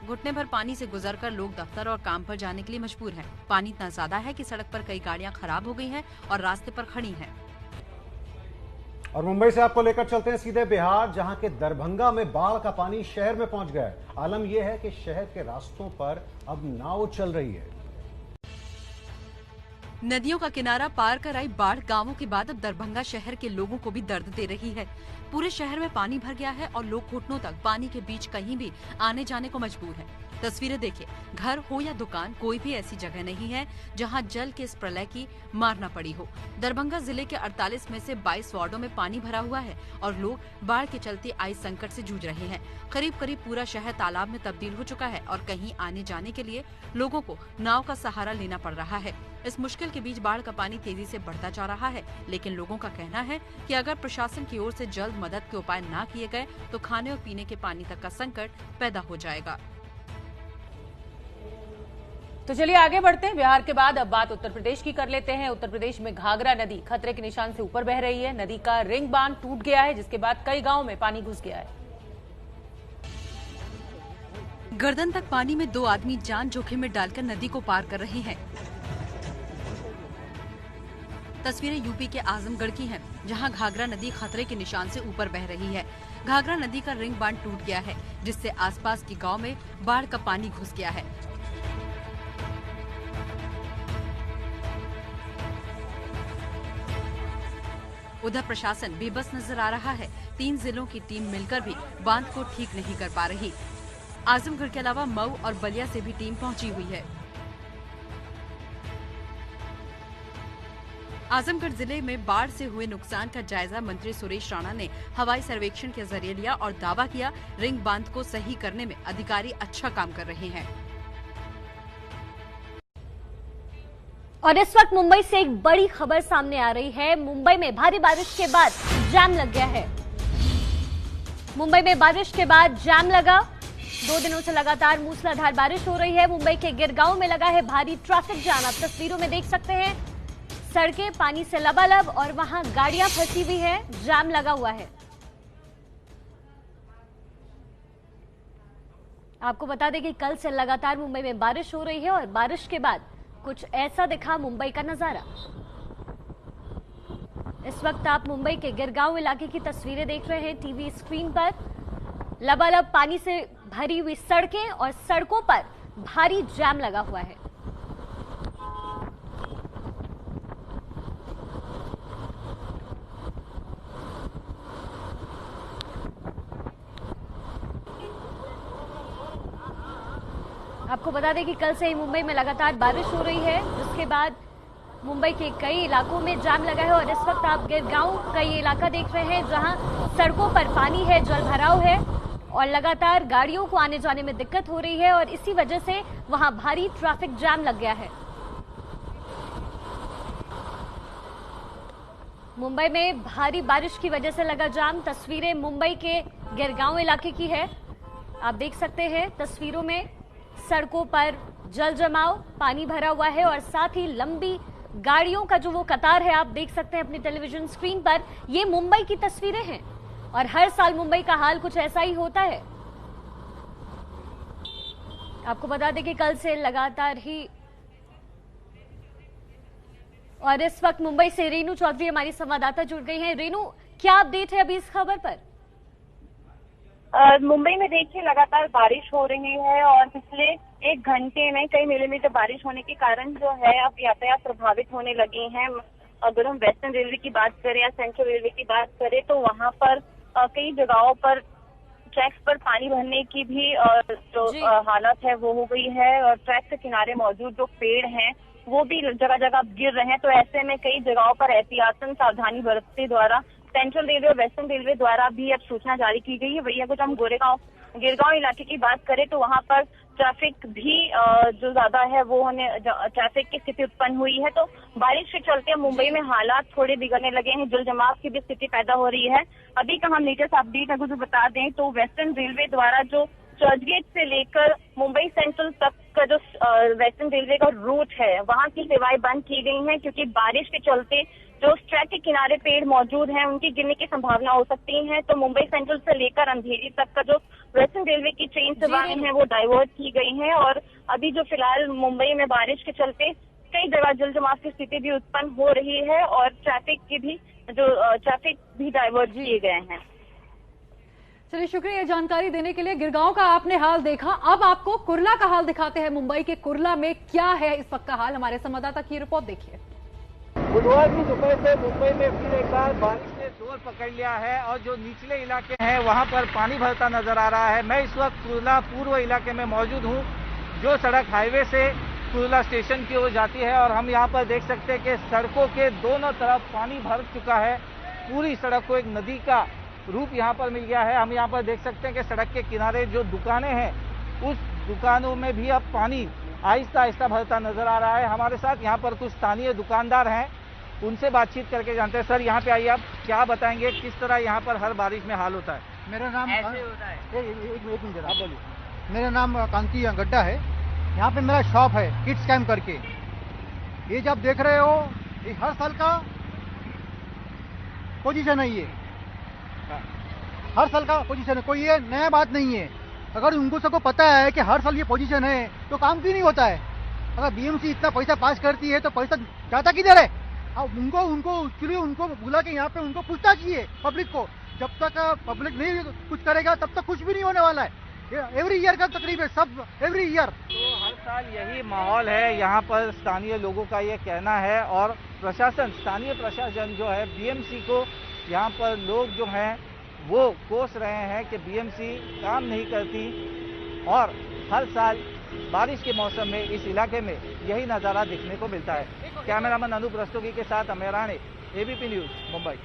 घुटने भर पानी से गुजरकर लोग दफ्तर और काम पर जाने के लिए मजबूर हैं। पानी इतना ज्यादा है कि सड़क पर कई गाड़ियां खराब हो गई हैं और रास्ते पर खड़ी हैं। और मुंबई से आपको लेकर चलते हैं सीधे बिहार, जहां के दरभंगा में बाढ़ का पानी शहर में पहुंच गया है। आलम यह है कि शहर के रास्तों पर अब नाव चल रही है। नदियों का किनारा पार कर आई बाढ़ गांवों के बाद अब दरभंगा शहर के लोगों को भी दर्द दे रही है। पूरे शहर में पानी भर गया है और लोग घुटनों तक पानी के बीच कहीं भी आने जाने को मजबूर हैं। तस्वीरें देखिए, घर हो या दुकान, कोई भी ऐसी जगह नहीं है जहां जल के इस प्रलय की मार न पड़ी हो। दरभंगा जिले के 48 में से 22 वार्डों में पानी भरा हुआ है और लोग बाढ़ के चलते आई संकट से जूझ रहे हैं। करीब करीब पूरा शहर तालाब में तब्दील हो चुका है और कहीं आने जाने के लिए लोगों को नाव का सहारा लेना पड़ रहा है। इस मुश्किल के बीच बाढ़ का पानी तेजी से बढ़ता जा रहा है, लेकिन लोगों का कहना है कि अगर प्रशासन की ओर से जल्द मदद के उपाय न किए गए तो खाने और पीने के पानी तक का संकट पैदा हो जाएगा। तो चलिए आगे बढ़ते हैं। बिहार के बाद अब बात उत्तर प्रदेश की कर लेते हैं। उत्तर प्रदेश में घाघरा नदी खतरे के निशान से ऊपर बह रही है। नदी का रिंग बांध टूट गया है, जिसके बाद कई गांवों में पानी घुस गया है। गर्दन तक पानी में 2 आदमी जान जोखिम में डालकर नदी को पार कर रहे हैं। तस्वीरें यूपी के आजमगढ़ की हैं, जहां घाघरा नदी खतरे के निशान से ऊपर बह रही है। घाघरा नदी का रिंग बांध टूट गया है, जिससे आसपास के गांव में बाढ़ का पानी घुस गया है। उधर प्रशासन बेबस नजर आ रहा है। 3 जिलों की टीम मिलकर भी बांध को ठीक नहीं कर पा रही। आजमगढ़ के अलावा मऊ और बलिया से भी टीम पहुंची हुई है। आजमगढ़ जिले में बाढ़ से हुए नुकसान का जायजा मंत्री सुरेश राणा ने हवाई सर्वेक्षण के जरिए लिया और दावा किया रिंग बांध को सही करने में अधिकारी अच्छा काम कर रहे हैं। और इस वक्त मुंबई से एक बड़ी खबर सामने आ रही है। मुंबई में भारी बारिश के बाद जाम लग गया है। मुंबई में बारिश के बाद जाम लगा। 2 दिनों से लगातार मूसलाधार बारिश हो रही है। मुंबई के गिरगांव में लगा है भारी ट्रैफिक जाम। आप तस्वीरों में देख सकते हैं, सड़कें पानी से लबालब और वहां गाड़ियां फंसी हुई है, जाम लगा हुआ है। आपको बता दें कि कल से लगातार मुंबई में बारिश हो रही है और बारिश के बाद कुछ ऐसा दिखा मुंबई का नजारा। इस वक्त आप मुंबई के गिरगांव इलाके की तस्वीरें देख रहे हैं टीवी स्क्रीन पर। लबालब पानी से भरी हुई सड़कें और सड़कों पर भारी जाम लगा हुआ है। आपको बता दें कि कल से ही मुंबई में लगातार बारिश हो रही है, जिसके बाद मुंबई के कई इलाकों में जाम लगा है। और इस वक्त आप गिरगांव का ये इलाका देख रहे हैं, जहां सड़कों पर पानी है, जल भराव है और लगातार गाड़ियों को आने जाने में दिक्कत हो रही है और इसी वजह से वहां भारी ट्रैफिक जाम लग गया है। मुंबई में भारी बारिश की वजह से लगा जाम। तस्वीरें मुंबई के गिरगांव इलाके की है। आप देख सकते हैं तस्वीरों में सड़कों पर जल जमाव, पानी भरा हुआ है और साथ ही लंबी गाड़ियों का जो वो कतार है, आप देख सकते हैं अपनी टेलीविजन स्क्रीन पर। ये मुंबई की तस्वीरें हैं और हर साल मुंबई का हाल कुछ ऐसा ही होता है। आपको बता दें कि कल से लगातार ही और इस वक्त मुंबई से रेनू चौधरी हमारी संवाददाता जुड़ गई हैं। रेनू, क्या अपडेट है अभी इस खबर पर? मुंबई में देखिए लगातार बारिश हो रही है और पिछले 1 घंटे में कई मिलीमीटर बारिश होने के कारण जो है अब यातायात प्रभावित होने लगे हैं। अगर हम वेस्टर्न रेलवे की बात करें या सेंट्रल रेलवे की बात करें तो वहां पर कई जगहों पर ट्रैक्स पर पानी भरने की भी जो हालत है वो हो गई है और ट्रैक के किनारे मौजूद जो पेड़ हैं वो भी जगह जगह गिर रहे हैं। तो ऐसे में कई जगहों पर एहतियातन सावधानी बरतते द्वारा सेंट्रल रेलवे और वेस्टर्न रेलवे द्वारा भी अब सूचना जारी की गई है। वही अगर हम गिरगांव इलाके की बात करें तो वहां पर ट्रैफिक भी जो ज्यादा है वो ट्रैफिक की स्थिति उत्पन्न हुई है। तो बारिश के चलते मुंबई में हालात थोड़े बिगड़ने लगे हैं, जल जमाव की भी स्थिति पैदा हो रही है। अभी का हम लेटेस्ट अपडेट अगर बता दें तो वेस्टर्न रेलवे द्वारा जो चर्चगेट से लेकर मुंबई सेंट्रल तक का जो वेस्टर्न रेलवे का रूट है वहां की सेवाएं बंद की गई हैं, क्योंकि बारिश के चलते जो ट्रैक के किनारे पेड़ मौजूद हैं उनकी गिरने की संभावना हो सकती है। तो मुंबई सेंट्रल से लेकर अंधेरी तक का जो वेस्टर्न रेलवे की ट्रेन सेवाएं हैं वो डाइवर्ट की गई हैं और अभी जो फिलहाल मुंबई में बारिश के चलते कई जगह जल जमाव की स्थिति भी उत्पन्न हो रही है और ट्रैफिक भी डाइवर्ट किए गए हैं। चलिए, शुक्रिया जानकारी देने के लिए। गिरगांव का आपने हाल देखा, अब आपको कुर्ला का हाल दिखाते हैं। मुंबई के कुर्ला में क्या है इस वक्त का हाल, हमारे संवाददाता की रिपोर्ट देखिए। बुधवार की दोपहर से मुंबई में फिर एक बार बारिश ने जोर पकड़ लिया है और जो निचले इलाके हैं वहां पर पानी भरता नजर आ रहा है। मैं इस वक्त कुर्ला पूर्व इलाके में मौजूद हूं, जो सड़क हाईवे से कुर्ला स्टेशन की ओर जाती है और हम यहां पर देख सकते हैं कि सड़कों के दोनों तरफ पानी भर चुका है। पूरी सड़क को एक नदी का रूप यहाँ पर मिल गया है। हम यहाँ पर देख सकते हैं कि सड़क के किनारे जो दुकानें हैं उस दुकानों में भी अब पानी आहिस्ता आहिस्ता भरता नजर आ रहा है। हमारे साथ यहाँ पर कुछ स्थानीय दुकानदार हैं, उनसे बातचीत करके जानते हैं। सर, यहाँ पे आइए, आप क्या बताएंगे किस तरह यहाँ पर हर बारिश में हाल होता है? मेरा नाम ऐसे होता है। एक मिनट आप बोलिए। मेरा नाम कांति गड्ढा है। यहाँ पे मेरा शॉप है किड्स कैम्प करके। ये जब देख रहे हो ये हर साल का पोजीशन है, ये हर साल का पोजीशन है, कोई ये नया बात नहीं है। अगर उनको सबको पता है कि हर साल ये पोजीशन है तो काम क्यों नहीं होता है? अगर बीएमसी इतना पैसा पास करती है तो पैसा जाता किधर है? अब उनको बुला के यहाँ पे उनको पूछना चाहिए पब्लिक को। जब तक पब्लिक नहीं कुछ करेगा तब तक कुछ भी नहीं होने वाला है। एवरी ईयर का तकरीब है, सब एवरी ईयर। तो हर साल यही माहौल है यहाँ पर, स्थानीय लोगों का ये कहना है। और स्थानीय प्रशासन जो है बीएमसी को, यहाँ पर लोग जो हैं वो कोस रहे हैं कि बीएमसी काम नहीं करती और हर साल बारिश के मौसम में इस इलाके में यही नज़ारा देखने को मिलता है। कैमरामैन अनूप रस्तोगी के साथ अमेय राणे, एबीपी न्यूज, मुंबई।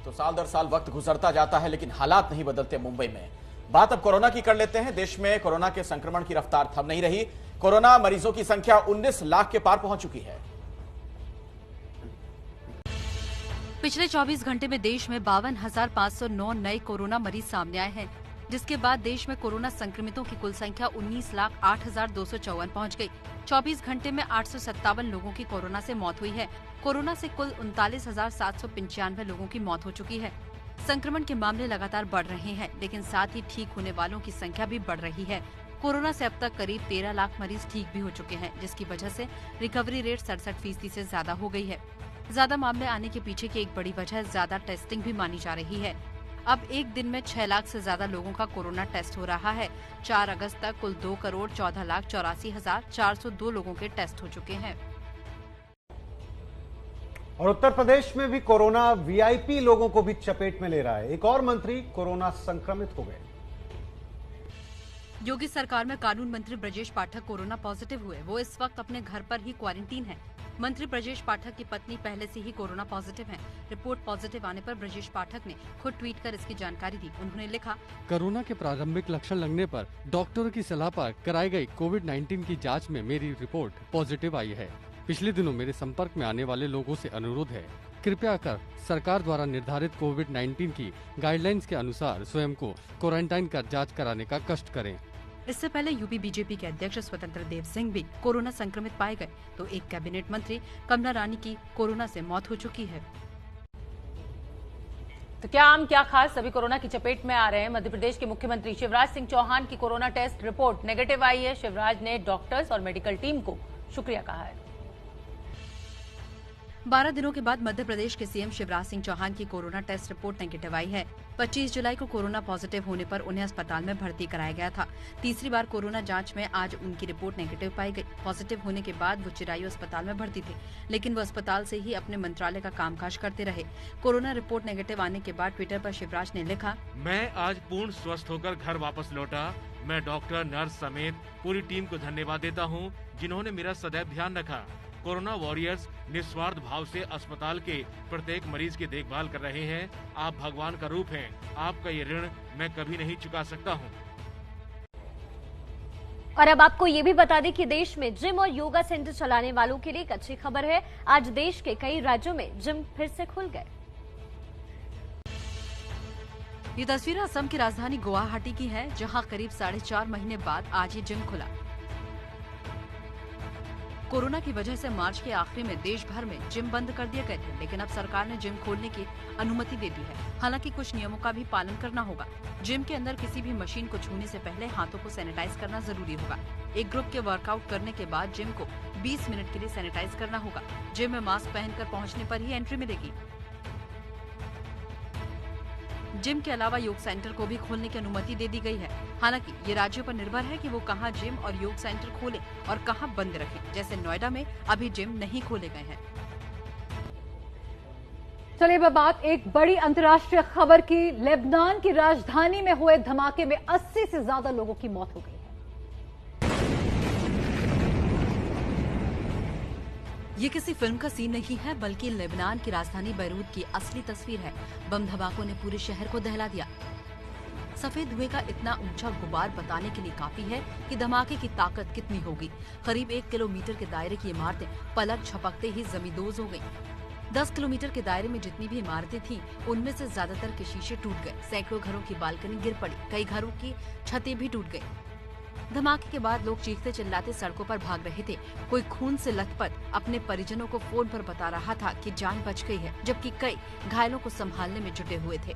तो साल दर साल वक्त गुजरता जाता है लेकिन हालात नहीं बदलते मुंबई में। बात अब कोरोना की कर लेते हैं। देश में कोरोना के संक्रमण की रफ्तार थम नहीं रही। कोरोना मरीजों की संख्या 19 लाख के पार पहुंच चुकी है। पिछले 24 घंटे में देश में 52,509 नए कोरोना मरीज सामने आए हैं, जिसके बाद देश में कोरोना संक्रमितों की कुल संख्या 19,08,254 पहुंच गई। 24 घंटे में 857 लोगों की कोरोना से मौत हुई है। कोरोना से कुल 39,795 लोगों की मौत हो चुकी है। संक्रमण के मामले लगातार बढ़ रहे हैं, लेकिन साथ ही ठीक होने वालों की संख्या भी बढ़ रही है। कोरोना से अब तक करीब 13 लाख मरीज ठीक भी हो चुके हैं, जिसकी वजह से रिकवरी रेट 67% से ज्यादा हो गई है। ज्यादा मामले आने के पीछे की एक बड़ी वजह ज्यादा टेस्टिंग भी मानी जा रही है। अब एक दिन में 6 लाख से ज्यादा लोगों का कोरोना टेस्ट हो रहा है। 4 अगस्त तक कुल 2,14,84,402 लोगों के टेस्ट हो चुके हैं। और उत्तर प्रदेश में भी कोरोना वीआईपी लोगों को भी चपेट में ले रहा है। एक और मंत्री कोरोना संक्रमित हो गए। योगी सरकार में कानून मंत्री ब्रजेश पाठक कोरोना पॉजिटिव हुए। वो इस वक्त अपने घर पर ही क्वारंटीन है। मंत्री ब्रजेश पाठक की पत्नी पहले से ही कोरोना पॉजिटिव हैं। रिपोर्ट पॉजिटिव आने पर ब्रजेश पाठक ने खुद ट्वीट कर इसकी जानकारी दी। उन्होंने लिखा, कोरोना के प्रारंभिक लक्षण लगने पर डॉक्टरों की सलाह पर कराई गई कोविड-19 की जांच में मेरी रिपोर्ट पॉजिटिव आई है। पिछले दिनों मेरे संपर्क में आने वाले लोगों से अनुरोध है, कृपया कर सरकार द्वारा निर्धारित कोविड-19 की गाइडलाइंस के अनुसार स्वयं को क्वारंटाइन कर जांच कराने का कष्ट करें। इससे पहले यूपी बीजेपी के अध्यक्ष स्वतंत्र देव सिंह भी कोरोना संक्रमित पाए गए, तो एक कैबिनेट मंत्री कमला रानी की कोरोना से मौत हो चुकी है। तो क्या आम क्या खास, सभी कोरोना की चपेट में आ रहे हैं। मध्य प्रदेश के मुख्यमंत्री शिवराज सिंह चौहान की कोरोना टेस्ट रिपोर्ट नेगेटिव आई है। शिवराज ने डॉक्टर्स और मेडिकल टीम को शुक्रिया कहा है। 12 दिनों के बाद मध्य प्रदेश के सीएम शिवराज सिंह चौहान की कोरोना टेस्ट रिपोर्ट नेगेटिव आई है। 25 जुलाई को कोरोना पॉजिटिव होने पर उन्हें अस्पताल में भर्ती कराया गया था। तीसरी बार कोरोना जांच में आज उनकी रिपोर्ट नेगेटिव पाई गई। पॉजिटिव होने के बाद वो चिरायू अस्पताल में भर्ती थे, लेकिन वो अस्पताल से ही अपने मंत्रालय का कामकाज करते रहे। कोरोना रिपोर्ट नेगेटिव आने के बाद ट्विटर पर शिवराज ने लिखा, मैं आज पूर्ण स्वस्थ होकर घर वापस लौटा। मैं डॉक्टर, नर्स समेत पूरी टीम को धन्यवाद देता हूँ, जिन्होंने मेरा सदैव ध्यान रखा। कोरोना वॉरियर्स निस्वार्थ भाव से अस्पताल के प्रत्येक मरीज की देखभाल कर रहे हैं। आप भगवान का रूप हैं। आपका ये ऋण मैं कभी नहीं चुका सकता हूं। और अब आपको ये भी बता दें कि देश में जिम और योगा सेंटर चलाने वालों के लिए एक अच्छी खबर है। आज देश के कई राज्यों में जिम फिर से खुल गए। ये तस्वीर असम की राजधानी गुवाहाटी की है, जहां करीब 4.5 महीने बाद आज ये जिम खुला। कोरोना की वजह से मार्च के आखिरी में देश भर में जिम बंद कर दिए गए थे, लेकिन अब सरकार ने जिम खोलने की अनुमति दे दी है। हालांकि कुछ नियमों का भी पालन करना होगा। जिम के अंदर किसी भी मशीन को छूने से पहले हाथों को सैनिटाइज करना जरूरी होगा। एक ग्रुप के वर्कआउट करने के बाद जिम को 20 मिनट के लिए सैनिटाइज करना होगा। जिम में मास्क पहनकर पहुंचने पर ही एंट्री मिलेगी। जिम के अलावा योग सेंटर को भी खोलने की अनुमति दे दी गई है। हालांकि ये राज्यों पर निर्भर है कि वो कहां जिम और योग सेंटर खोलें और कहां बंद रखें। जैसे नोएडा में अभी जिम नहीं खोले गए हैं। चलिए अब बात एक बड़ी अंतर्राष्ट्रीय खबर की। लेबनान की राजधानी में हुए धमाके में 80 से ज्यादा लोगों की मौत हो गई है। ये किसी फिल्म का सीन नहीं है, बल्कि लेबनान की राजधानी बैरूत की असली तस्वीर है। बम धमाकों ने पूरे शहर को दहला दिया। सफेद धुएं का इतना ऊंचा गुबार बताने के लिए काफी है कि धमाके की ताकत कितनी होगी। करीब 1 किलोमीटर के दायरे की इमारतें पलक झपकते ही जमींदोज हो गईं। 10 किलोमीटर के दायरे में जितनी भी इमारतें थीं, उनमें से ज्यादातर के शीशे टूट गए। सैकड़ों घरों की बालकनी गिर पड़ी। कई घरों की छतें भी टूट गईं। धमाके के बाद लोग चीखते चिल्लाते सड़कों पर भाग रहे थे। कोई खून से लथपथ अपने परिजनों को फोन पर बता रहा था कि जान बच गई है, जबकि कई घायलों को संभालने में जुटे हुए थे।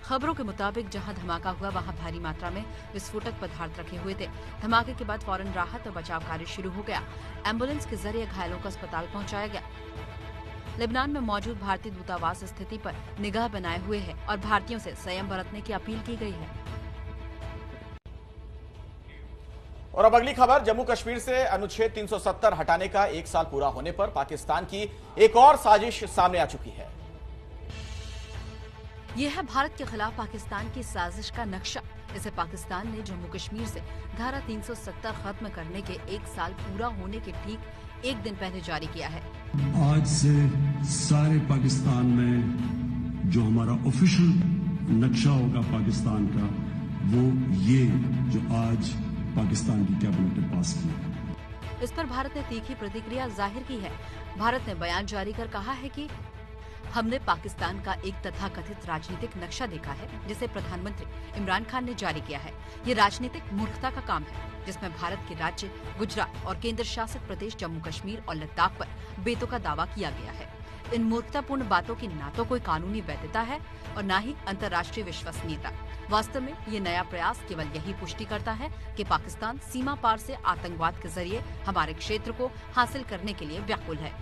खबरों के मुताबिक जहां धमाका हुआ वहां भारी मात्रा में विस्फोटक पदार्थ रखे हुए थे। धमाके के बाद फौरन राहत और बचाव कार्य शुरू हो गया। एम्बुलेंस के जरिए घायलों को अस्पताल पहुंचाया गया। लेबनान में मौजूद भारतीय दूतावास स्थिति पर निगाह बनाए हुए है और भारतीयों से संयम बरतने की अपील की गई है। और अब अगली खबर, जम्मू कश्मीर से अनुच्छेद 370 हटाने का 1 साल पूरा होने पर पाकिस्तान की एक और साजिश सामने आ चुकी है। यह है भारत के खिलाफ पाकिस्तान की साजिश का नक्शा। इसे पाकिस्तान ने जम्मू कश्मीर से धारा 370 खत्म करने के 1 साल पूरा होने के ठीक 1 दिन पहले जारी किया है। आज से सारे पाकिस्तान में जो हमारा ऑफिशियल नक्शा होगा पाकिस्तान का, वो ये जो आज पाकिस्तान की कैबिनेट ने पास किया। इस पर भारत ने तीखी प्रतिक्रिया जाहिर की है। भारत ने बयान जारी कर कहा है कि हमने पाकिस्तान का एक तथाकथित राजनीतिक नक्शा देखा है, जिसे प्रधानमंत्री इमरान खान ने जारी किया है। ये राजनीतिक मूर्खता का काम है, जिसमें भारत के राज्य गुजरात और केंद्र शासित प्रदेश जम्मू कश्मीर और लद्दाख पर वेतो का दावा किया गया है। इन मूर्खतापूर्ण बातों की न तो कोई कानूनी वैधता है और न ही अंतर्राष्ट्रीय विश्वसनीयता। वास्तव में ये नया प्रयास केवल यही पुष्टि करता है कि पाकिस्तान सीमा पार से आतंकवाद के जरिए हमारे क्षेत्र को हासिल करने के लिए व्याकुल है।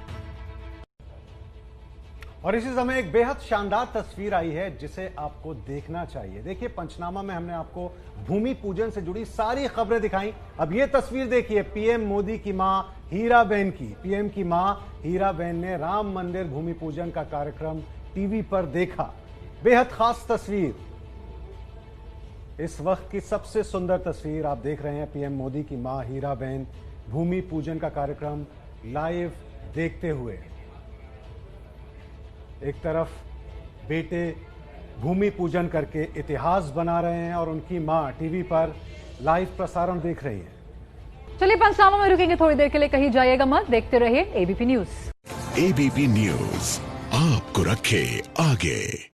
और इसी समय एक बेहद शानदार तस्वीर आई है जिसे आपको देखना चाहिए। देखिए, पंचनामा में हमने आपको भूमि पूजन से जुड़ी सारी खबरें दिखाई। अब ये तस्वीर देखिए, पीएम मोदी की मां हीराबेन की। पीएम की मां हीराबेन ने राम मंदिर भूमि पूजन का कार्यक्रम टीवी पर देखा। बेहद खास तस्वीर, इस वक्त की सबसे सुंदर तस्वीर आप देख रहे हैं। पीएम मोदी की मां हीराबेन भूमि पूजन का कार्यक्रम लाइव देखते हुए। एक तरफ बेटे भूमि पूजन करके इतिहास बना रहे हैं और उनकी मां टीवी पर लाइव प्रसारण देख रही है। चलिए पंचनामा में रुकेंगे थोड़ी देर के लिए, कहीं जाइएगा मत, देखते रहिए एबीपी न्यूज। एबीपी न्यूज आपको रखे आगे।